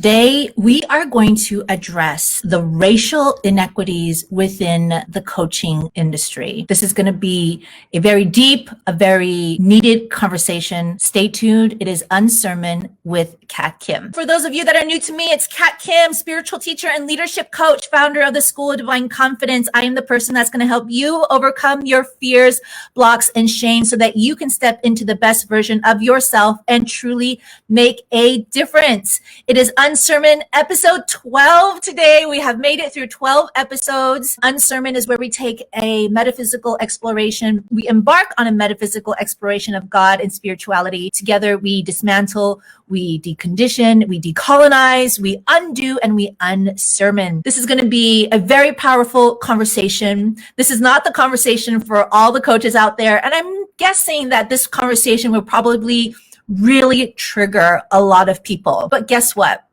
Today, we are going to address the racial inequities within the coaching industry. This is going to be a very deep, a very needed conversation. Stay tuned. It is Unsermon with Kat Kim. For those of you that are new to me, it's Kat Kim, spiritual teacher and leadership coach, founder of the School of Divine Confidence. I am the person that's going to help you overcome your fears, blocks, and shame so that you can step into the best version of yourself and truly make a difference. It is Unsermon episode 12 today. We have made it through 12 episodes. Unsermon is where we take a metaphysical exploration. We embark on a metaphysical exploration of God and spirituality. Together, we dismantle, we decondition, we decolonize, we undo, and we unsermon. This is going to be a very powerful conversation. This is not the conversation for all the coaches out there. And I'm guessing that this conversation will probably really trigger a lot of people. But guess what?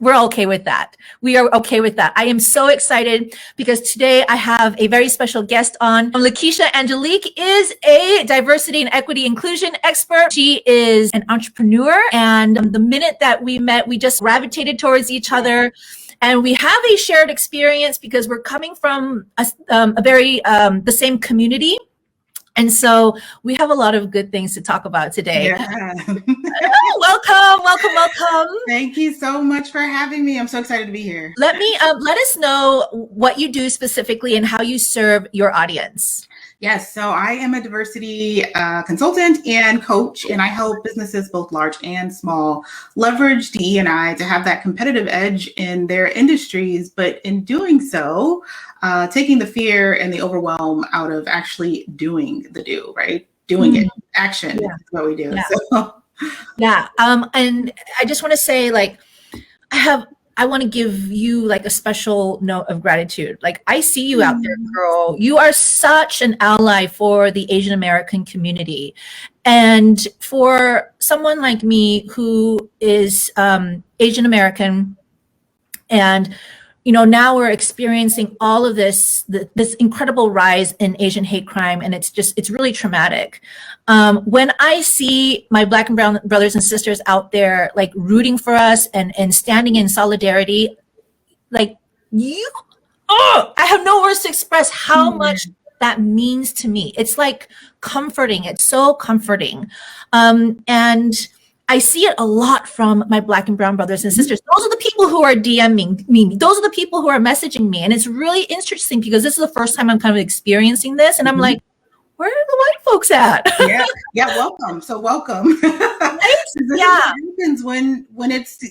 We're okay with that. We are okay with that. I am so excited because today I have a very special guest on. Lekeshia. Angelique is a diversity and equity inclusion expert. She is an entrepreneur. And the minute that we met, we just gravitated towards each other. And we have a shared experience because we're coming from a very, the same community. And so we have a lot of good things to talk about today. Yeah. Welcome. Thank you so much for having me. I'm so excited to be here. Let us know what you do specifically and how you serve your audience. Yes, so I am a diversity consultant and coach, and I help businesses, both large and small, leverage DE&I to have that competitive edge in their industries, but in doing so, taking the fear and the overwhelm out of actually doing the do, right? Doing it, action is what we do. Yeah. So. Yeah. And I just want to say, like, I want to give you like a special note of gratitude. Like, I see you out there, girl. You are such an ally for the Asian American community. And for someone like me who is Asian American, and now we're experiencing all of this incredible rise in Asian hate crime, and it's really traumatic. When I see my Black and brown brothers and sisters out there, like, rooting for us and standing in solidarity, like, I have no words to express how much that means to me. It's like comforting. It's so comforting. And I see it a lot from my Black and brown brothers and sisters. Those are the people who are DMing me. Those are the people who are messaging me. And it's really interesting because this is the first time I'm kind of experiencing this. And I'm like, where are the white folks at? Yeah, welcome. So welcome. Right? This is what happens when it's,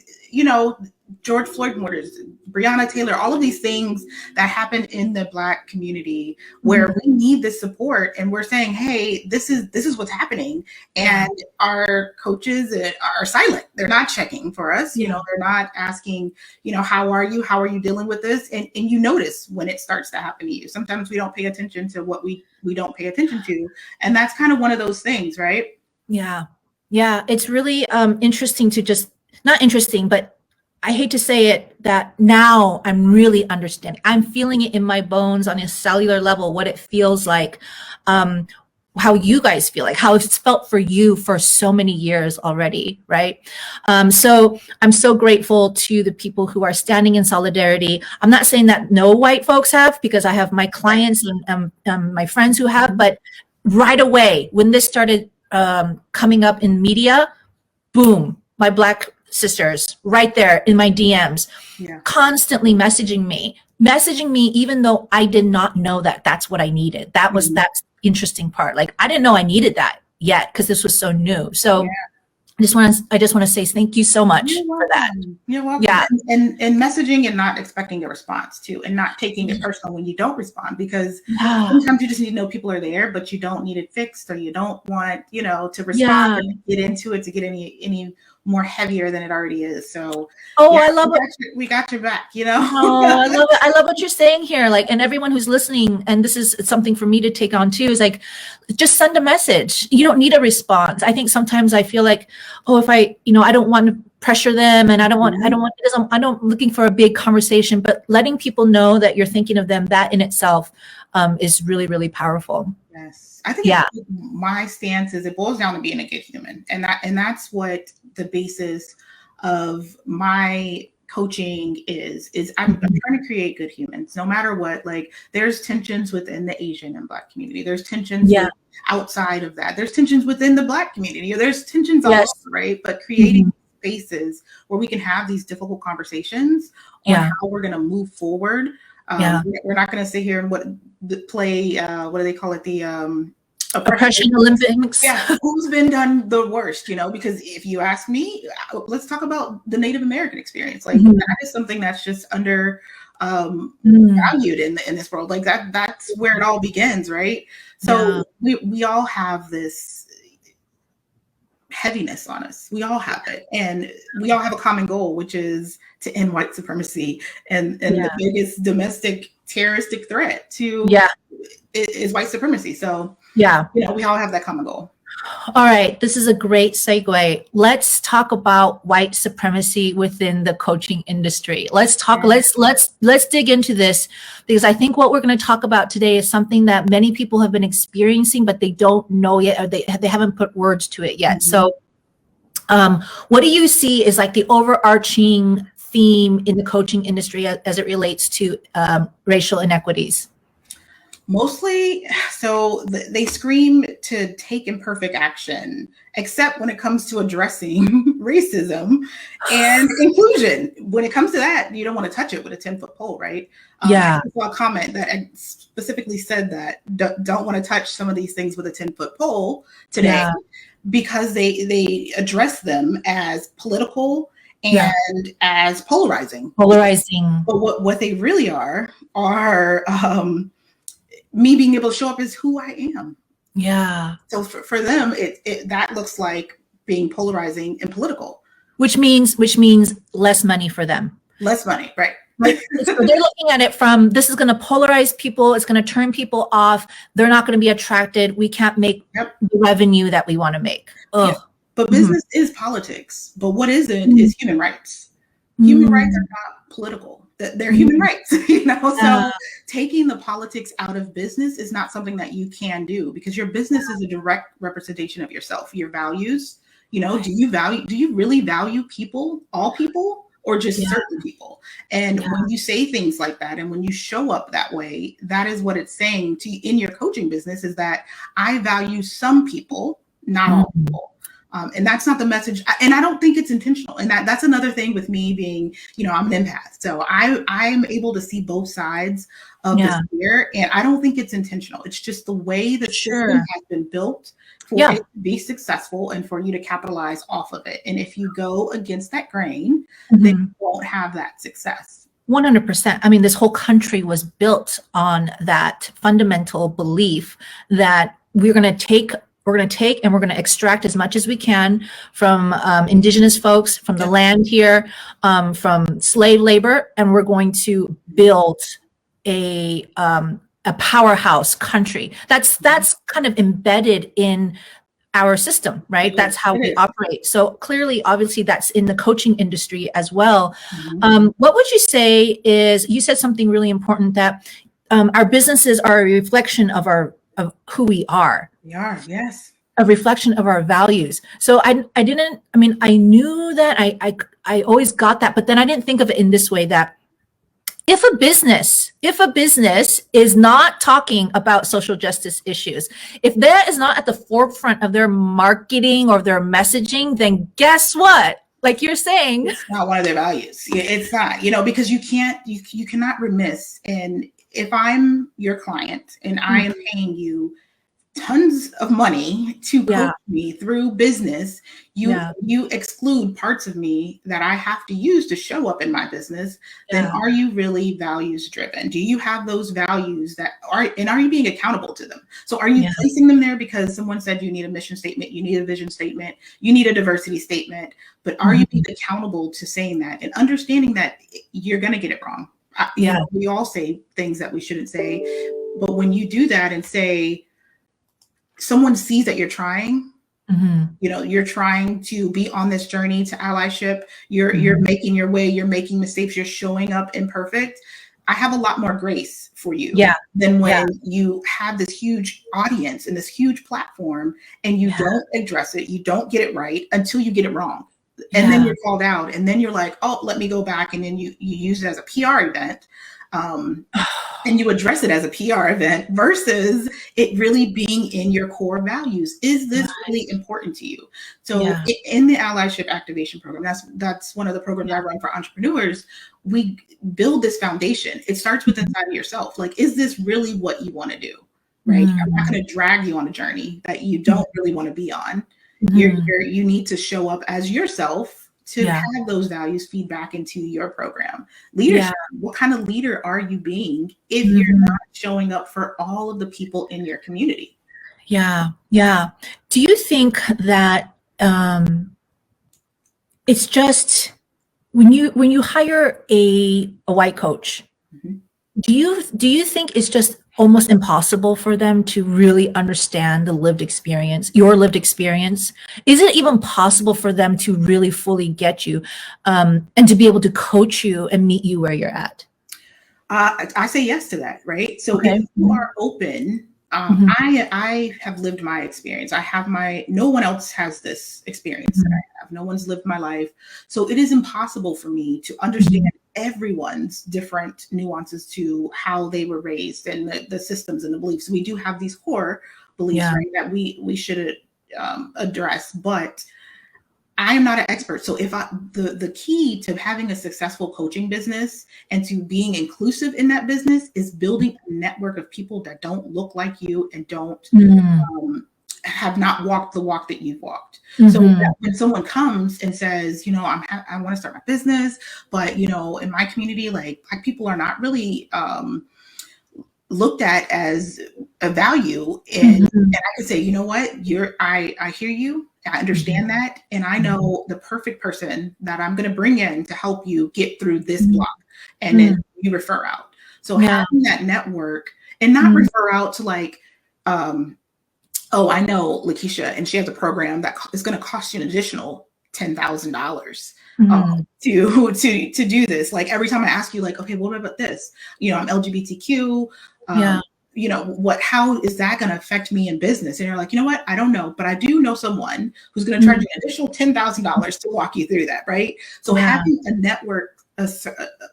George Floyd murders, Breonna Taylor, all of these things that happened in the Black community where we need this support, and we're saying, hey, this is what's happening, and our coaches are silent. They're not checking for us. They're not asking, how are you dealing with this? And you notice when it starts to happen to you. Sometimes we don't pay attention to what we don't pay attention to, and that's kind of one of those things, right? Yeah. It's really interesting to just, not interesting, but I hate to say it, that now I'm really understanding. I'm feeling it in my bones on a cellular level, what it feels like, how you guys feel, like how it's felt for you for so many years already, right? So I'm so grateful to the people who are standing in solidarity. I'm not saying that no white folks have, because I have my clients and my friends who have, but right away, when this started coming up in media, boom, my Black sisters right there in my DMs, constantly messaging me, even though I did not know that that's what I needed. That's the interesting part. Like, I didn't know I needed that yet because this was so new. So I just want to say thank you so much for that. You're welcome. Yeah. And messaging and not expecting a response too, and not taking it personal when you don't respond, because sometimes you just need to know people are there, but you don't need it fixed, or you don't want, to respond and get into it to get any more heavier than it already is. So I love it. We got your back, Oh, I love it. I love what you're saying here. Like, and everyone who's listening, and this is something for me to take on too, is like, just send a message. You don't need a response. I think sometimes I feel like, if I don't want to pressure them, and I don't want this. I'm looking for a big conversation, but letting people know that you're thinking of them, that in itself is really, really powerful. Yes. I think my stance is, it boils down to being a good human, and that's what the basis of my coaching is I'm trying to create good humans, no matter what. Like, there's tensions within the Asian and Black community. There's tensions outside of that. There's tensions within the Black community. There's tensions all over, right? But creating spaces where we can have these difficult conversations on how we're going to move forward. We're not going to sit here and what do they call it? The oppression Olympics. Yeah, who's been done the worst, because if you ask me, let's talk about the Native American experience. Like, that is something that's just under valued in this world. Like, that's where it all begins, right? So we all have this heaviness on us. We all have it, and we all have a common goal, which is to end white supremacy, and the biggest domestic terroristic threat to is white supremacy. So we all have that common goal. All right, this is a great segue. Let's talk about white supremacy within the coaching industry. Let's talk. Let's dig into this, because I think what we're going to talk about today is something that many people have been experiencing, but they don't know yet, or they haven't put words to it yet. So, what do you see is like the overarching theme in the coaching industry as it relates to racial inequities? Mostly, so they scream to take imperfect action, except when it comes to addressing racism and inclusion. When it comes to that, you don't want to touch it with a 10-foot pole, right? I saw a comment that specifically said that don't want to touch some of these things with a 10-foot pole today, because they address them as political and as polarizing. But what they really are me being able to show up as who I am. Yeah. So for them, that looks like being polarizing and political. Which means less money for them. Less money, right? So they're looking at it from, this is going to polarize people. It's going to turn people off. They're not going to be attracted. We can't make the revenue that we want to make. Yeah. But business is politics. But what isn't is human rights. Human rights are not political. They're human rights, So taking the politics out of business is not something that you can do, because your business is a direct representation of yourself, your values. Do you really value people, all people, or just certain people? And when you say things like that, and when you show up that way, that is what it's saying to you in your coaching business, is that I value some people, not all people. And that's not the message. And I don't think it's intentional. And that's another thing with me being, I'm an empath. So I'm able to see both sides of the sphere. And I don't think it's intentional. It's just the way the system has been built for it to be successful and for you to capitalize off of it. And if you go against that grain, then you won't have that success. 100%. I mean, this whole country was built on that fundamental belief that we're going to take and we're going to extract as much as we can from indigenous folks, from the land here, from slave labor, and we're going to build a powerhouse country. That's kind of embedded in our system, right? That's how we operate. So clearly, obviously, that's in the coaching industry as well. What would you say is, you said something really important, that our businesses are a reflection of who we are. We are, yes. A reflection of our values. So I knew that, I always got that, but then I didn't think of it in this way, that if a business is not talking about social justice issues, if that is not at the forefront of their marketing or their messaging, then guess what? Like you're saying, it's not one of their values. It's not, because you cannot remiss. And if I'm your client and I am paying you tons of money to coach me through business, you exclude parts of me that I have to use to show up in my business, then are you really values driven? Do you have those values are you being accountable to them? So are you placing them there because someone said you need a mission statement, you need a vision statement, you need a diversity statement, but are you being accountable to saying that and understanding that you're going to get it wrong? We all say things that we shouldn't say, but when you do that and say, someone sees that you're trying, you're trying to be on this journey to allyship, you're making your way, you're making mistakes, you're showing up imperfect, I have a lot more grace for you than when you have this huge audience and this huge platform and you don't address it, you don't get it right until you get it wrong. and then you're called out, and then you're like, oh, let me go back, and then you use it as a PR event, and you address it as a PR event versus it really being in your core values. Is this really important to you? So in the allyship activation program, that's one of the programs I run for entrepreneurs. We build this foundation. It starts with inside of yourself. Like, is this really what you want to do? Right? I'm not going to drag you on a journey that you don't really want to be on. You need to show up as yourself to have those values feed back into your program. Leadership, what kind of leader are you being if you're not showing up for all of the people in your community? Yeah. Do you think that it's just when you hire a white coach, do you think it's just almost impossible for them to really understand the lived experience, your lived experience? Is it even possible for them to really fully get you and to be able to coach you and meet you where you're at? I say yes to that, right? So if you are open, I have lived my experience. No one else has this experience that I have. No one's lived my life. So it is impossible for me to understand everyone's different nuances to how they were raised and the systems and the beliefs. We do have these core beliefs, right, that we should address, but I am not an expert. So the key to having a successful coaching business and to being inclusive in that business is building a network of people that don't look like you and don't have not walked the walk that you've walked. So that when someone comes and says, I want to start my business, but in my community, like, Black people are not really looked at as a value, and I can say, you know what, I hear you. I understand that. And I know the perfect person that I'm going to bring in to help you get through this block. And then you refer out. So having that network and not refer out to like, oh, I know Lekeshia and she has a program that is going to cost you an additional $10,000 to do this. Like, every time I ask you, like, okay, what about this? I'm LGBTQ. How is that going to affect me in business? And you're like, you know what? I don't know, but I do know someone who's going to charge you an additional $10,000 to walk you through that. Right. So having a network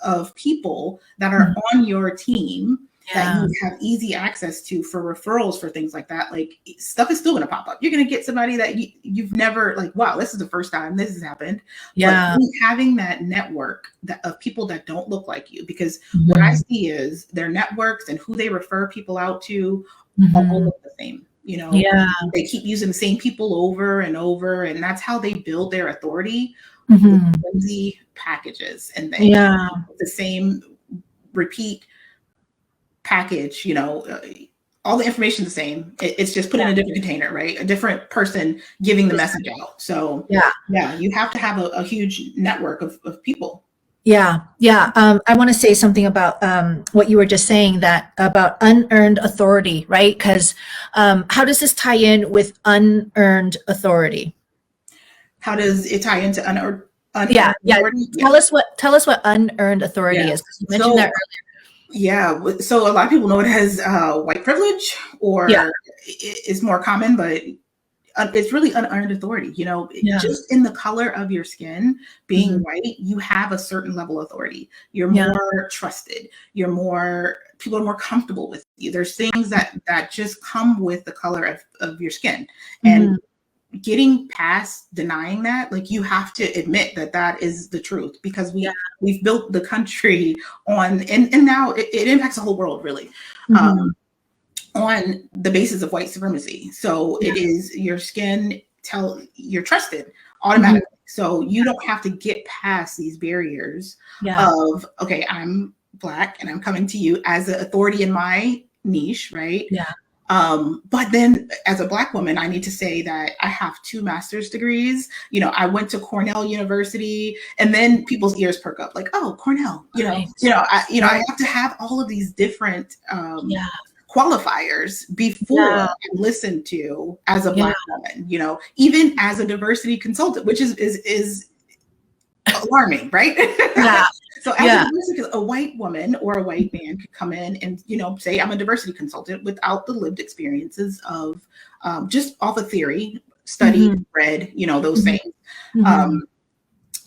of people that are on your team that you have easy access to for referrals for things like that, like, stuff is still going to pop up. You're going to get somebody that you've never, like, wow, this is the first time this has happened. But having that network of people that don't look like you, because what I see is their networks and who they refer people out to all look the same. They keep using the same people over and over, and that's how they build their authority. Flimsy packages, and they the same repeat package, all the information the same. It's just put in a different container, right? A different person giving the message out. So you have to have a huge network of people. I want to say something about what you were just saying, that about unearned authority, right? Because how does this tie in with unearned authority? How does it tie into unearned authority? Tell us what unearned authority is. You mentioned that earlier. Yeah, so a lot of people know it as white privilege, or it's more common, but it's really unearned authority. Just in the color of your skin, being white, you have a certain level of authority. You're more trusted. People are more comfortable with you. There's things that just come with the color of your skin, and getting past denying that, like, you have to admit that is the truth, because we've built the country on, and now it impacts the whole world, really, on the basis of white supremacy. So it is your skin, you're trusted automatically. So you don't have to get past these barriers of, okay, I'm Black and I'm coming to you as an authority in my niche, right? But then as a Black woman, I need to say that I have 2 master's degrees. I went to Cornell University, and then people's ears perk up, like, oh, Cornell, I have to have all of these different qualifiers before I'm listened to as a Black woman, even as a diversity consultant, which is alarming, right? So as a white woman or a white man could come in and, say, I'm a diversity consultant without the lived experiences of just off of theory, studied, read, those things.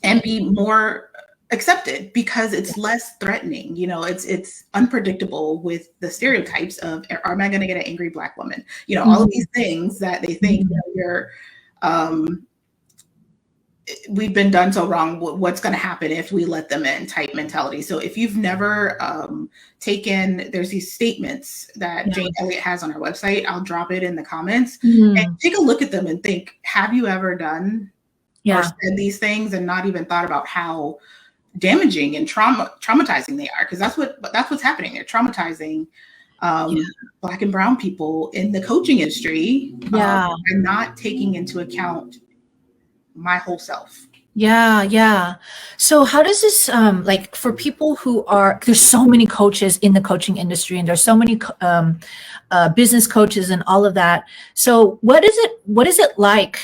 and be more accepted because it's less threatening. You know, it's unpredictable with the stereotypes of, am I going to get an angry Black woman? You know, all of these things that they think, you know, you're, we've been done so wrong. What's going to happen if we let them in type mentality. So if you've never taken, there's these statements that Jane Elliott has on her website. I'll drop it in the comments and take a look at them and think, have you ever done or said these things and not even thought about how damaging and traumatizing they are? Because that's what's happening. They're traumatizing Black and brown people in the coaching industry and not taking into account my whole self. Yeah. So how does this, like for people who are, there's so many coaches in the coaching industry and there's so many business coaches and all of that. So what is it like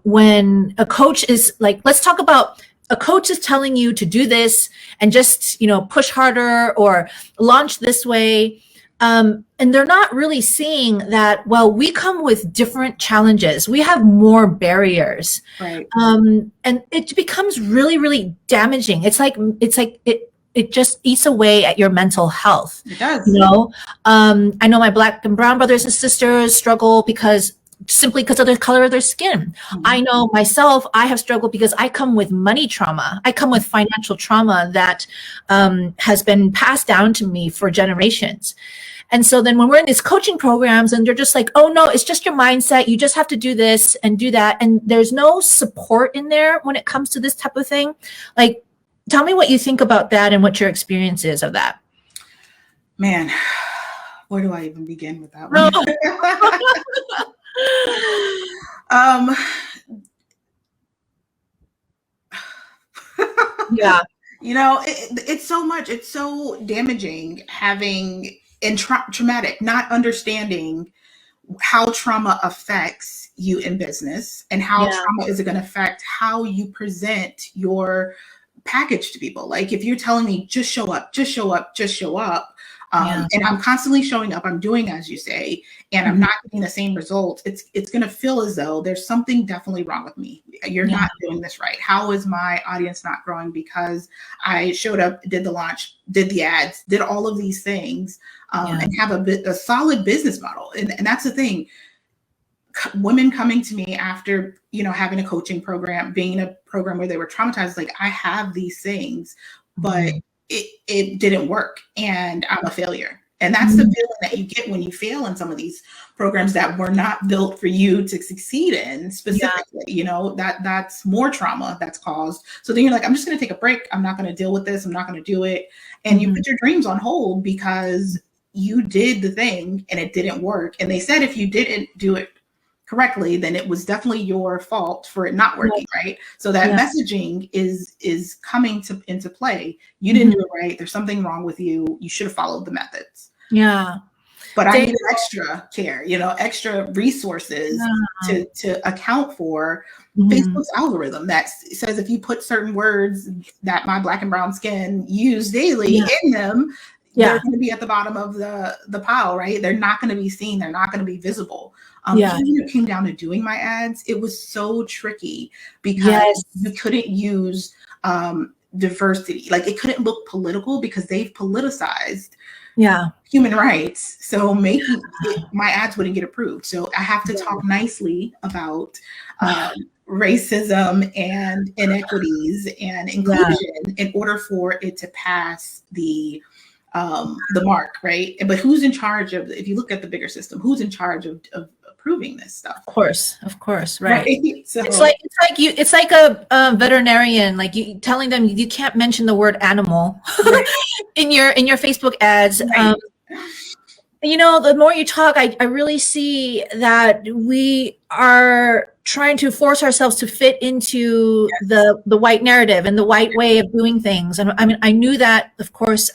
when a coach is like, let's talk about a coach is telling you to do this and just, you know, push harder or launch this way. And they're not really seeing that, well, we come with different challenges. We have more barriers. Right. And it becomes really, really damaging. It's like it just eats away at your mental health. It does. You know, I know my Black and brown brothers and sisters struggle simply because of the color of their skin. I know myself, I have struggled because I come with money trauma. I come with financial trauma that has been passed down to me for generations. And so then when we're in these coaching programs and they're just like, oh no, it's just your mindset. You just have to do this and do that. And there's no support in there when it comes to this type of thing. Like, tell me what you think about that and what your experience is of that. Man, where do I even begin with that one? Yeah. You know, it's so much. It's so damaging having and traumatic, not understanding how trauma affects you in business and how trauma is going to affect how you present your package to people. Like if you're telling me just show up, just show up, just show up. And I'm constantly showing up, I'm doing as you say, and I'm not getting the same results, it's going to feel as though there's something definitely wrong with me. You're not doing this right. How is my audience not growing? Because I showed up, did the launch, did the ads, did all of these things, and have a solid business model. And that's the thing. Women coming to me after, you know, having a coaching program, being in a program where they were traumatized, like I have these things, but it didn't work and I'm a failure. And that's the feeling that you get when you fail in some of these programs that were not built for you to succeed in specifically. You know, that's more trauma that's caused. So then you're like, I'm just going to take a break. I'm not going to deal with this. I'm not going to do it. And you put your dreams on hold because you did the thing and it didn't work. And they said if you didn't do it correctly, then it was definitely your fault for it not working, right? So that messaging is coming into play. You didn't do it right. There's something wrong with you. You should have followed the methods. Yeah. But I need extra care, you know, extra resources to account for Facebook's algorithm that says if you put certain words that my Black and brown skin use daily in them, they're going to be at the bottom of the pile, right? They're not going to be seen. They're not going to be visible. Even when it came down to doing my ads, it was so tricky because you couldn't use diversity. Like it couldn't look political because they've politicized human rights. So making my ads wouldn't get approved. So I have to talk nicely about racism and inequities and inclusion in order for it to pass the mark, right? But who's in charge of, if you look at the bigger system, who's in charge of approving this stuff? Of course, right. So it's like a veterinarian, like you telling them you can't mention the word animal in your Facebook ads. Right. You know, the more you talk, I really see that we are trying to force ourselves to fit into the white narrative and the white way of doing things. And I mean, I knew that, of course,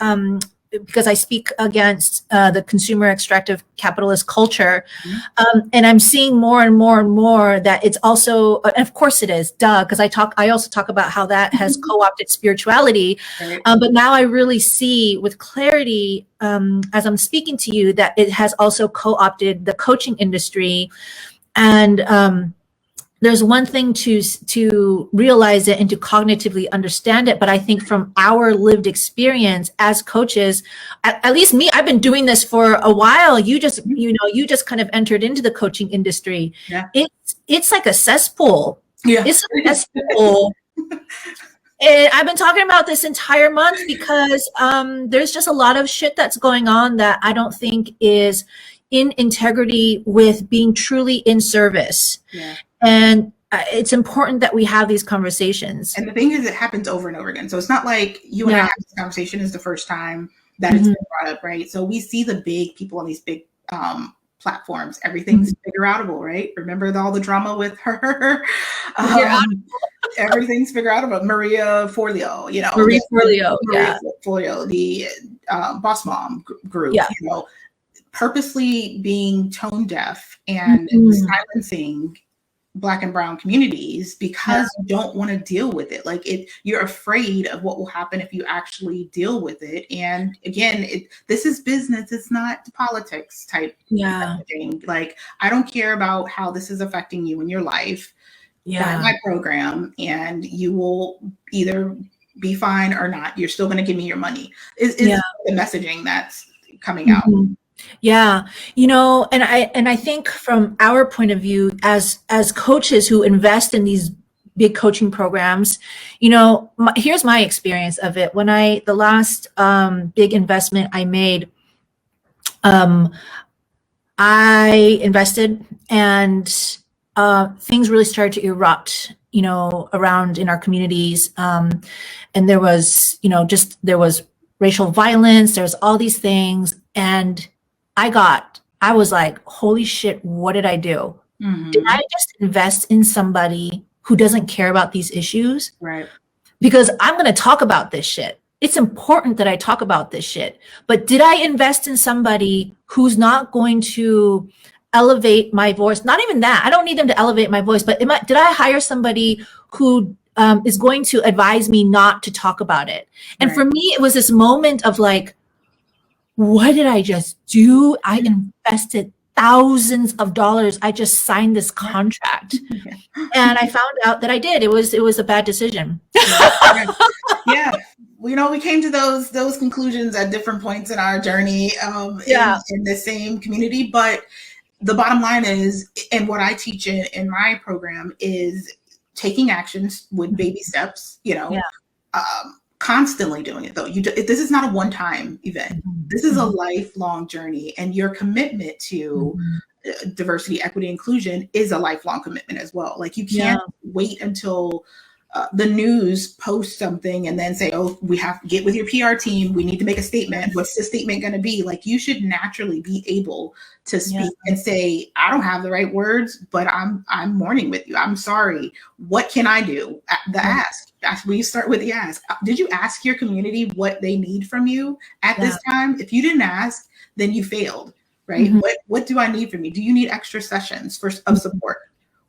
because I speak against the consumer extractive capitalist culture. And I'm seeing more and more and more that it's also, and of course it is, because I also talk about how that has co-opted spirituality. But now I really see with clarity, as I'm speaking to you, that it has also co-opted the coaching industry. And there's one thing to realize it and to cognitively understand it. But I think from our lived experience as coaches, at least me, I've been doing this for a while. You just kind of entered into the coaching industry. Yeah. It's like a cesspool. Yeah. It's a cesspool. And I've been talking about this entire month because there's just a lot of shit that's going on that I don't think is in integrity with being truly in service. Yeah. And it's important that we have these conversations. And the thing is, it happens over and over again. So it's not like you and I have this conversation is the first time that it's been brought up, right? So we see the big people on these big platforms. Everything's figure outable, right? Remember all the drama with her? Everything's figure outable. Maria Forleo, Maria Forleo, the Boss Mom group, purposely being tone deaf and silencing Black and brown communities because you don't want to deal with it. Like you're afraid of what will happen if you actually deal with it. And again, this is business. It's not politics type messaging. Like, I don't care about how this is affecting you in your life. Buy my program and you will either be fine or not. You're still going to give me your money is the messaging that's coming out. Yeah. And I think from our point of view as coaches who invest in these big coaching programs, here's my experience of it. When the last big investment I made, I invested and things really started to erupt, around in our communities. And there was, there was racial violence, there's all these things. And I was like, holy shit, what did I do? Did I just invest in somebody who doesn't care about these issues? Right. Because I'm going to talk about this shit. It's important that I talk about this shit. But did I invest in somebody who's not going to elevate my voice? Not even that. I don't need them to elevate my voice, but did I hire somebody who is going to advise me not to talk about it? And for me, it was this moment of like, what did I just do? I invested thousands of dollars. I just signed this contract. And I found out that I did. It was a bad decision. Yeah. We came to those conclusions at different points in our journey in the same community. But the bottom line is, and what I teach in my program is taking actions with baby steps, constantly doing it though. This is not a one-time event. This is a lifelong journey, and your commitment to diversity, equity, inclusion is a lifelong commitment as well. Like you can't wait until the news posts something and then say, oh, we have to get with your PR team. We need to make a statement. What's the statement going to be? Like, you should naturally be able to speak and say, I don't have the right words, but I'm mourning with you. I'm sorry. What can I do? The ask. We start with the ask. Did you ask your community what they need from you at this time? If you didn't ask, then you failed, right? What do I need from you? Do you need extra sessions of support?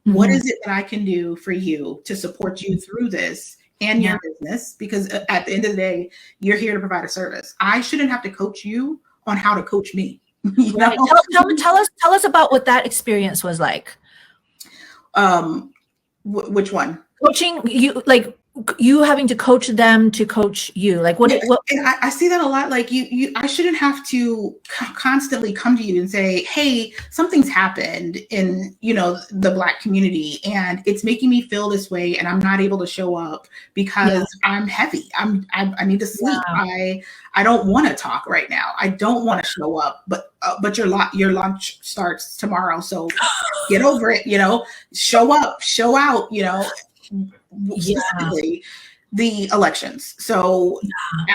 What is it that I can do for you to support you through this and your business? Because at the end of the day, you're here to provide a service. I shouldn't have to coach you on how to coach me. Right. Tell us about what that experience was like. Which one? Coaching you having to coach them to coach you. Like what? And I see that a lot. Like I shouldn't have to constantly come to you and say, hey, something's happened in, the Black community and it's making me feel this way. And I'm not able to show up because I'm heavy. I need to sleep. I don't want to talk right now. I don't want to show up, but your lunch starts tomorrow. So get over it, show up, show out, specifically the elections. So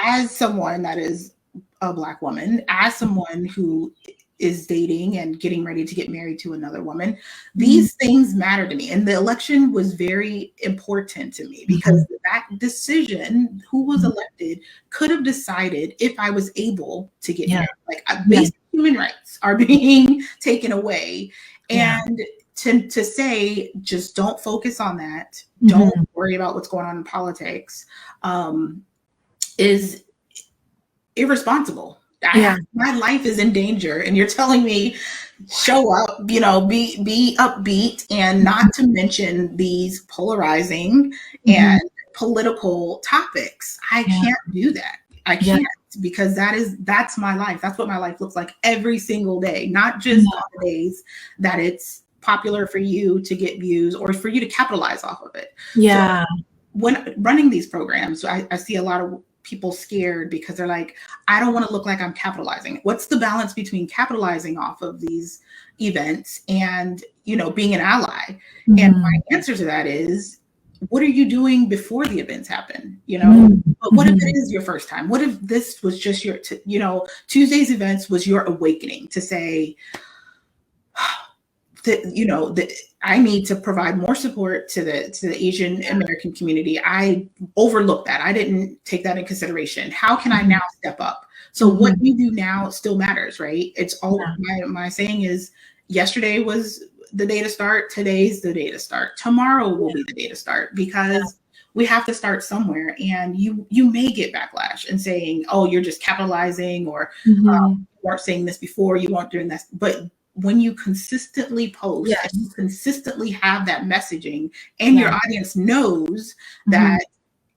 as someone that is a Black woman, as someone who is dating and getting ready to get married to another woman, these things matter to me. And the election was very important to me because that decision, who was elected, could have decided if I was able to get married. Like basic human rights are being taken away. And to say, just don't focus on that. Don't worry about what's going on in politics, is irresponsible. My life is in danger, and you're telling me show up, be upbeat, and not to mention these polarizing and political topics. I can't do that. I can't, because that's my life. That's what my life looks like every single day, not just on the days that it's popular for you to get views or for you to capitalize off of it. Yeah. So when running these programs, I see a lot of people scared because they're like, I don't want to look like I'm capitalizing. What's the balance between capitalizing off of these events and, being an ally? And my answer to that is, what are you doing before the events happen? But what if it is your first time? What if this was just your, Tuesday's events was your awakening to say, that I need to provide more support to the Asian American community. I overlooked that. I didn't take that in consideration. How can I now step up? So what you do now still matters, right? It's all my saying is, yesterday was the day to start. Today's the day to start. Tomorrow will be the day to start, because we have to start somewhere. And you may get backlash and saying, oh, you're just capitalizing, or you weren't saying this before, you weren't doing this. But when you consistently post and you consistently have that messaging, and your audience knows that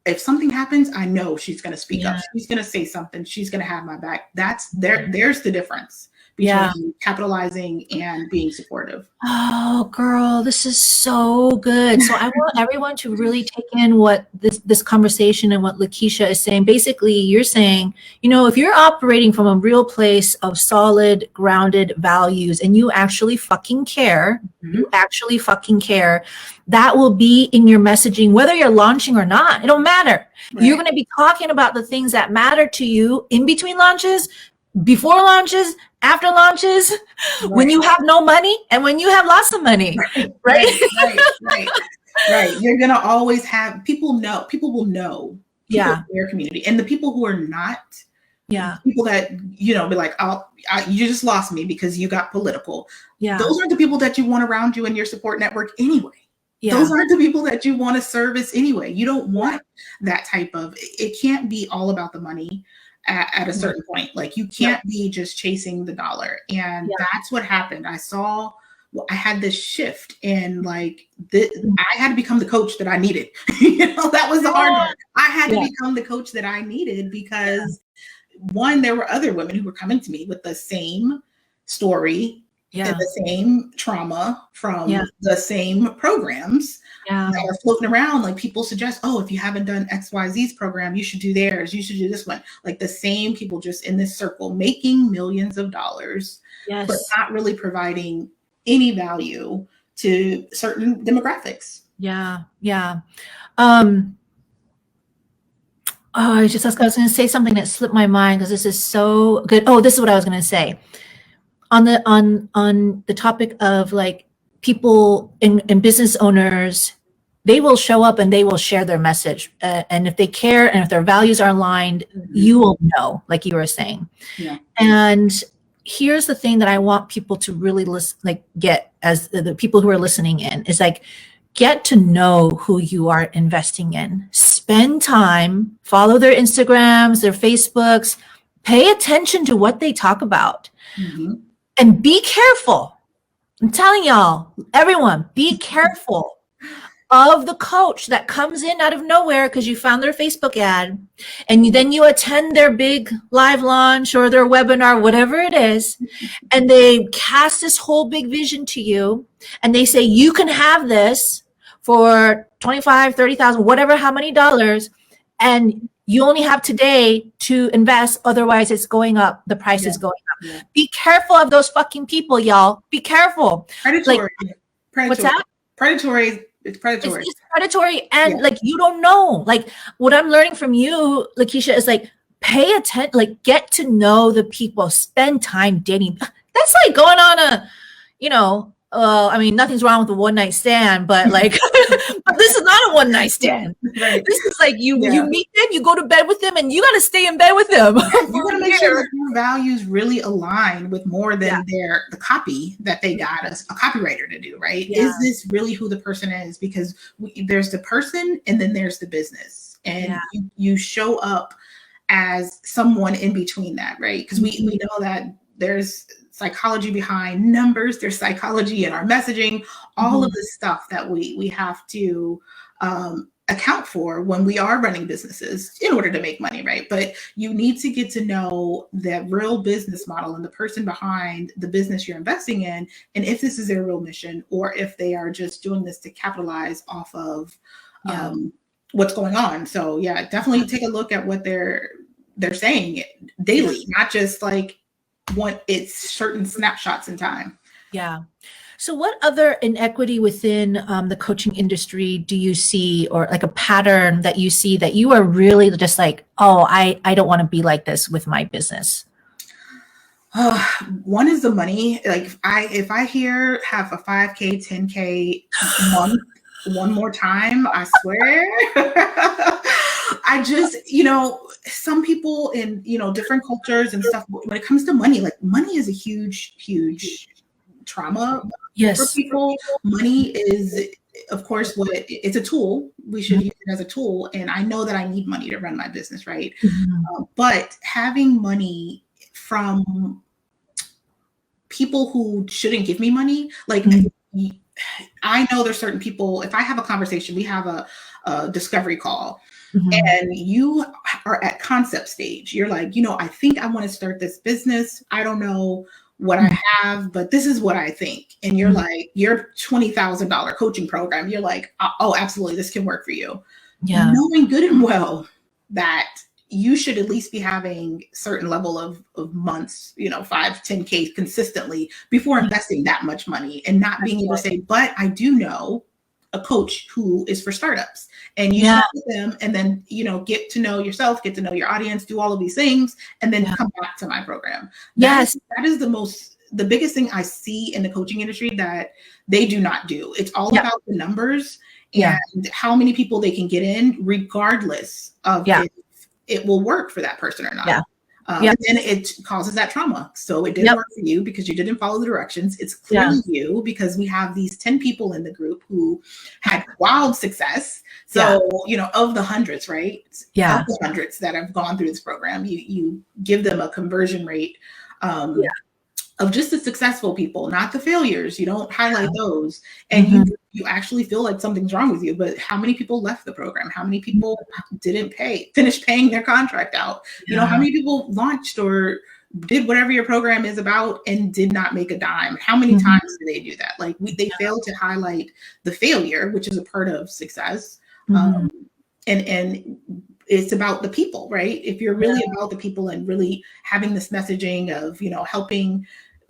if something happens, I know she's going to speak up. She's going to say something. She's going to have my back. There's the difference between capitalizing and being supportive. Oh, girl, this is so good. So I want everyone to really take in what this conversation and what Lekeshia is saying. Basically, you're saying, if you're operating from a real place of solid, grounded values, and you actually fucking care, that will be in your messaging, whether you're launching or not. It don't matter. Right. You're going to be talking about the things that matter to you in between launches, before launches, after launches, when you have no money and when you have lots of money, right? Right. You're going to always have people will know in their community, and the people who are not, people that, be like, you just lost me because you got political. Those aren't the people that you want around you in your support network anyway. Those aren't the people that you want to service anyway. You don't want that type of, it can't be all about the money. At a certain point, like, you can't be just chasing the dollar. And that's what happened. I had this shift in, like, I had to become the coach that I needed. That was the hard part. I had to become the coach that I needed, because one, there were other women who were coming to me with the same story and the same trauma from the same programs that are floating around. Like, people suggest, oh, if you haven't done XYZ's program, you should do theirs. You should do this one. Like, the same people just in this circle making millions of dollars, but not really providing any value to certain demographics. I was going to say something that slipped my mind, because this is so good. Oh, this is what I was going to say. On the topic of, like, people and business owners, they will show up and they will share their message. And if they care and if their values are aligned, you will know, like you were saying. And here's the thing that I want people to really get, as the people who are listening in, is like, get to know who you are investing in. Spend time, follow their Instagrams, their Facebooks, pay attention to what they talk about. And be careful. I'm telling y'all, everyone, be careful of the coach that comes in out of nowhere because you found their Facebook ad, and then you attend their big live launch or their webinar, whatever it is, and they cast this whole big vision to you, and they say, you can have this for $25,000, $30,000, whatever, how many dollars, and you only have today to invest, otherwise it's going up. The price is going up. Be careful of those fucking people, y'all. Be careful. Predatory. What's that? Predatory. It's predatory. It's predatory, and like, you don't know. Like, what I'm learning from you, Lekeshia, is like, pay attention, like, get to know the people, spend time dating. That's like going on a, I mean, nothing's wrong with a one-night stand, but like, but this is not a one-night stand. Right. This is like, you meet them, you go to bed with them, and you got to stay in bed with them. You got to make sure that your values really align with more than the copy that they got a copywriter to do, right? Is this really who the person is? Because there's the person, and then there's the business, and you show up as someone in between that, right? Because we know that there's psychology behind numbers, there's psychology in our messaging, all of this stuff that we have to account for when we are running businesses in order to make money, right? But you need to get to know the real business model and the person behind the business you're investing in, and if this is their real mission or if they are just doing this to capitalize off of what's going on. So yeah, definitely take a look at what they're saying daily, not just like what it's certain snapshots in time. Yeah. So what other inequity within the coaching industry do you see, or like a pattern that you see that you are really just like, oh, I don't want to be like this with my business? One is the money. Like if I hear have a 5K, 10K month one more time, I swear. I just, some people in, different cultures and stuff, when it comes to money, like money is a huge, huge trauma for people. Money is, of course, it's a tool. We should use it as a tool. And I know that I need money to run my business, right? But having money from people who shouldn't give me money, like I know there's certain people, if I have a conversation, we have a discovery call, and you are at concept stage. You're like, I think I want to start this business. I don't know what I have, but this is what I think. And you're like, your $20,000 coaching program, you're like, oh, absolutely, this can work for you. Knowing good and well that you should at least be having certain level of months, 5, 10K consistently before investing that much money, and not being able to say, but I do know a coach who is for startups, and you start with them, and then, get to know yourself, get to know your audience, do all of these things, and then come back to my program. That is the biggest thing I see in the coaching industry that they do not do. It's all about the numbers and how many people they can get in, regardless of if it will work for that person or not. And then it causes that trauma. So it didn't work for you because you didn't follow the directions. It's clearly you, because we have these 10 people in the group who had wild success. So, of the hundreds, right? Of the hundreds that have gone through this program, you give them a conversion rate of just the successful people, not the failures. You don't highlight those. And you actually feel like something's wrong with you. But how many people left the program? How many people didn't finish paying their contract out? How many people launched or did whatever your program is about and did not make a dime? How many times do they do that? Like they fail to highlight the failure, which is a part of success. And it's about the people, right? If you're really about the people and really having this messaging of, helping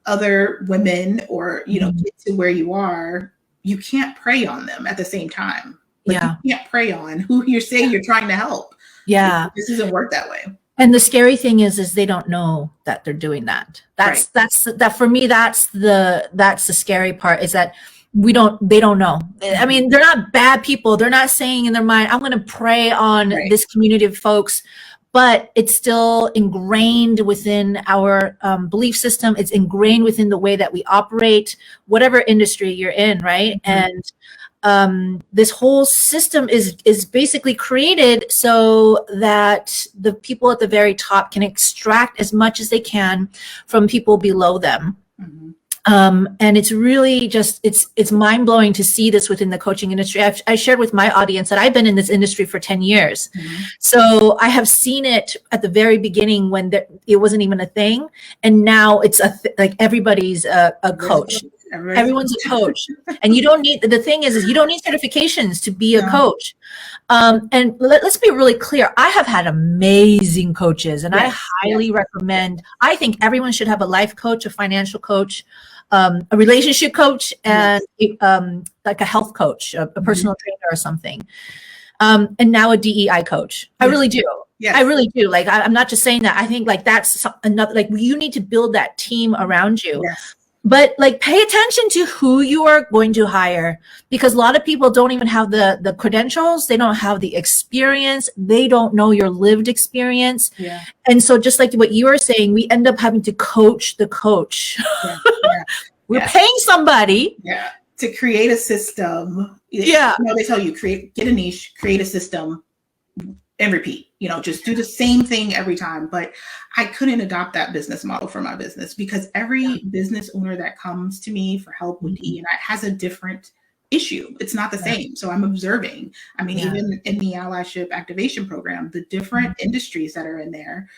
other women or, get to where you are, you can't prey on them at the same time. Like you can't prey on who you're saying you're trying to help. This doesn't work that way. And the scary thing is they don't know that they're doing that. That's for me, that's the scary part, is that they don't know. I mean, they're not bad people. They're not saying in their mind, I'm going to prey on this community of folks, but it's still ingrained within our belief system. It's ingrained within the way that we operate, whatever industry you're in, right? And this whole system is basically created so that the people at the very top can extract as much as they can from people below them. And it's really just, it's mind blowing to see this within the coaching industry. I shared with my audience that I've been in this industry for 10 years. So I have seen it at the very beginning when it wasn't even a thing. And now it's like everybody's a coach. Everyone's a coach. And you don't need, the thing is you don't need certifications to be a coach. And let's be really clear. I have had amazing coaches, and I highly recommend, I think everyone should have a life coach, a financial coach, a relationship coach, and like a health coach, a personal trainer or something. And now a DEI coach. I really do. I really do. Like, I'm not just saying that. I think like that's another, like you need to build that team around you. But like, pay attention to who you are going to hire, because a lot of people don't even have the credentials. They don't have the experience. They don't know your lived experience. And so just like what you were saying, we end up having to coach the coach. We're paying somebody to create a system. They tell you, get a niche, create a system, and repeat, just do the same thing every time. But I couldn't adopt that business model for my business, because every business owner that comes to me for help with E&I has a different issue. It's not the same. So I'm observing. I mean, even in the allyship activation program, the different industries that are in there,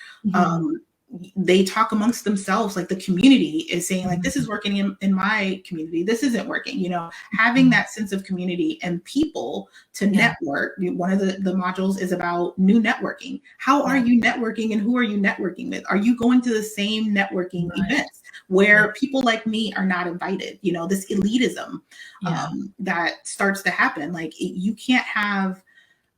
they talk amongst themselves. Like the community is saying, like, this is working in my community, this isn't working. Having that sense of community and people to network. One of the modules is about new networking. How are you networking, and who are you networking with? Are you going to the same networking events where people like me are not invited? This elitism that starts to happen. Like, you can't have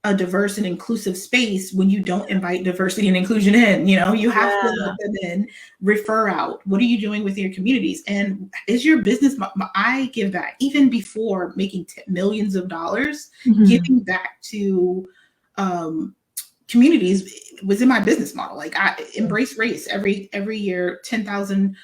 a diverse and inclusive space when you don't invite diversity and inclusion in. You have to let them in, refer out. What are you doing with your communities? And is your business, I give back even before making millions of dollars, giving back to communities was in my business model. Like, I embrace race every year, $10,000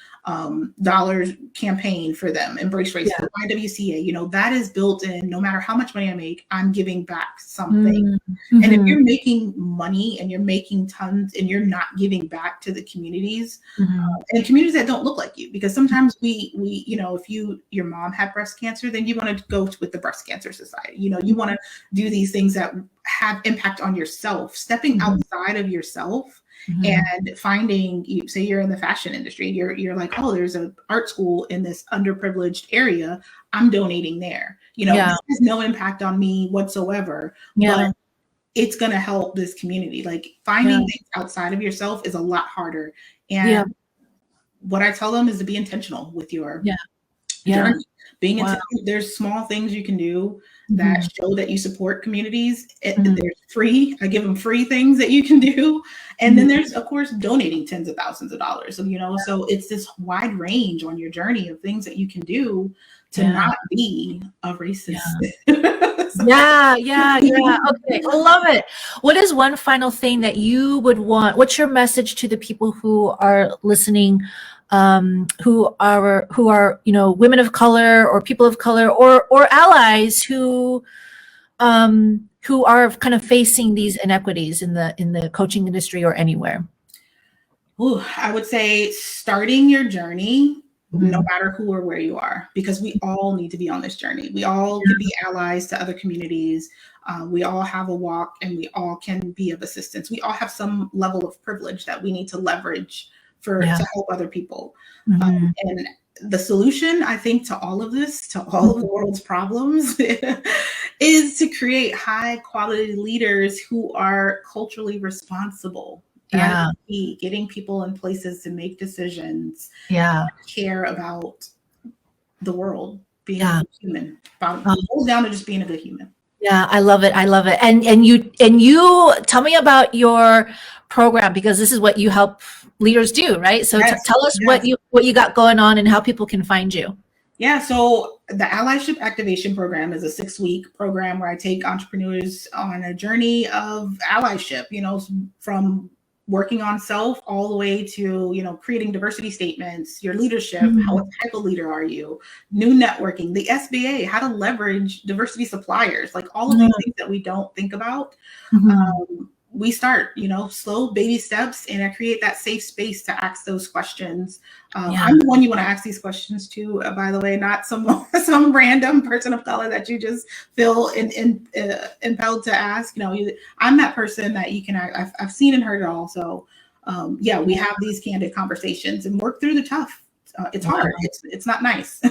campaign for them. Embrace race for YWCA. That is built in. No matter how much money I make, I'm giving back something. And if you're making money and you're making tons and you're not giving back to the communities, and communities that don't look like you, because sometimes we if your mom had breast cancer, then you want to go with the Breast Cancer Society. You want to do these things that have impact on yourself, stepping outside of yourself. And finding, say you're in the fashion industry, you're like, oh, there's an art school in this underprivileged area, I'm donating there. This has no impact on me whatsoever, but it's going to help this community. Like, finding things outside of yourself is a lot harder. And what I tell them is to be intentional with your journey. Being intentional. There's small things you can do that show that you support communities. There's free. I give them free things that you can do. And then there's, of course, donating tens of thousands of dollars. So, so it's this wide range on your journey of things that you can do to not be a racist. Yeah. Okay, I love it. What is one final thing that you would want? What's your message to the people who are listening, who are women of color or people of color or allies who are kind of facing these inequities in the coaching industry or anywhere? Ooh, I would say starting your journey, no matter who or where you are, because we all need to be on this journey. We all can be allies to other communities. We all have a walk, and we all can be of assistance. We all have some level of privilege that we need to leverage to help other people. And the solution, I think, to all of this, to all of the world's problems, is to create high quality leaders who are culturally responsible. That is key. Getting people in places to make decisions, care about the world, being a good human. Goes down to just being a good human. Yeah, I love it. And you tell me about your program, because this is what you help leaders do, right? So tell us what you got going on and how people can find you. Yeah, so the Allyship Activation Program is a 6-week program where I take entrepreneurs on a journey of allyship, from working on self all the way to, creating diversity statements, your leadership, what type of leader are you, new networking, the SBA, how to leverage diversity suppliers, like all of these things that we don't think about. We start, slow baby steps, and I create that safe space to ask those questions. I'm the one you want to ask these questions to, by the way, not some random person of color that you just feel impelled to ask. I'm that person that you can. I've seen and heard it all. So, we have these candid conversations and work through the tough. It's hard. It's not nice.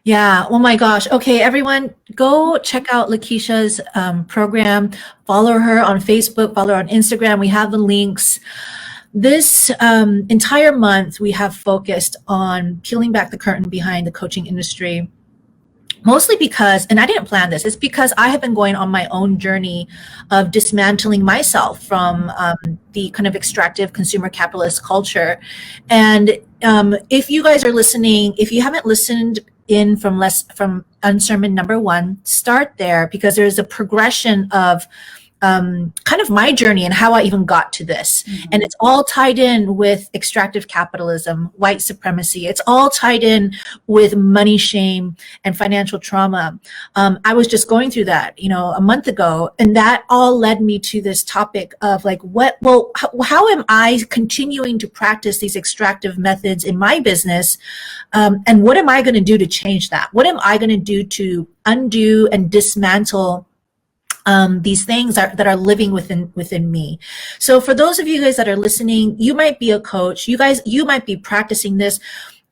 Yeah. Oh my gosh. Okay, everyone, go check out Lekeshia's program. Follow her on Facebook. Follow her on Instagram. We have the links. This entire month, we have focused on peeling back the curtain behind the coaching industry. Mostly because, and I didn't plan this, it's because I have been going on my own journey of dismantling myself from the kind of extractive consumer capitalist culture. And if you guys are listening, if you haven't listened in from Unsermon number 1, start there, because there's a progression of kind of my journey and how I even got to this. And it's all tied in with extractive capitalism, white supremacy. It's all tied in with money shame and financial trauma. I was just going through that, a month ago, and that all led me to this topic of like, how am I continuing to practice these extractive methods in my business? And what am I going to do to change that? What am I going to do to undo and dismantle these things that are living within me? So for those of you guys that are listening, you might be a coach. You might be practicing this.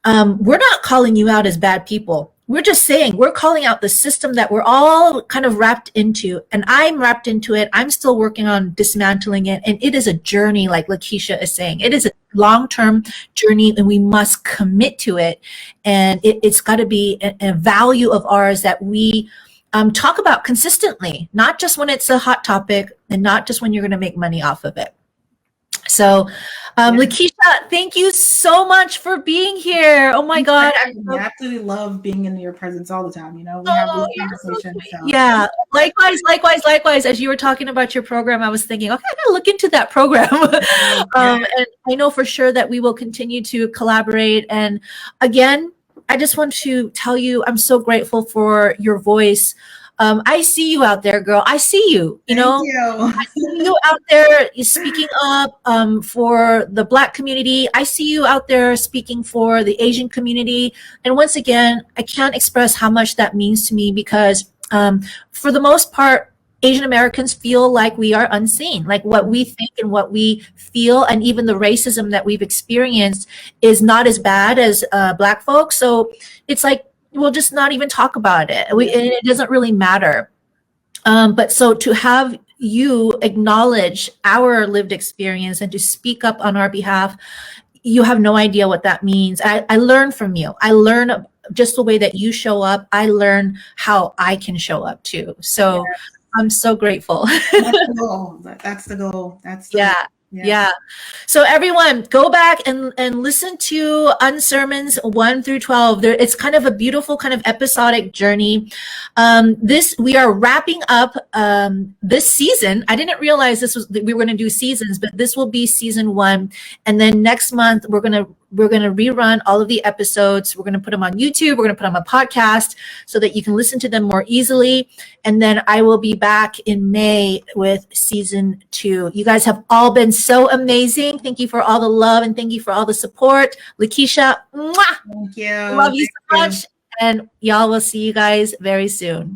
We're not calling you out as bad people. We're just saying we're calling out the system that we're all kind of wrapped into, and I'm wrapped into it. I'm still working on dismantling it, and it is a journey, like Lekeshia is saying. It is a long-term journey, and we must commit to it. And it's got to be a value of ours that we talk about consistently, not just when it's a hot topic and not just when you're going to make money off of it. So, Lekeshia, thank you so much for being here. Oh my God. I absolutely love being in your presence all the time. We have these conversations. So. Yeah. Likewise. As you were talking about your program, I was thinking, okay, I gotta look into that program. And I know for sure that we will continue to collaborate. And again, I just want to tell you, I'm so grateful for your voice. I see you out there, girl. I see you, Thank you. I see you out there speaking up for the Black community. I see you out there speaking for the Asian community. And once again, I can't express how much that means to me because for the most part, Asian Americans feel like we are unseen, like what we think and what we feel, and even the racism that we've experienced is not as bad as Black folks. So it's like, we'll just not even talk about it. And it doesn't really matter. But so to have you acknowledge our lived experience and to speak up on our behalf, you have no idea what that means. I learn from you. I learn just the way that you show up. I learn how I can show up too. So I'm so grateful. That's the goal. That's the goal. Yeah. So everyone, go back and listen to Unsermons 1 through 12. It's kind of a beautiful kind of episodic journey. We are wrapping up this season. I didn't realize we were going to do seasons, but this will be season 1. And then next month we're going to rerun all of the episodes. We're going to put them on YouTube. We're going to put them on a podcast so that you can listen to them more easily. And then I will be back in May with season 2. You guys have all been so amazing. Thank you for all the love and thank you for all the support. Lekeshia, mwah! Thank you. Love you so much. And y'all will see you guys very soon.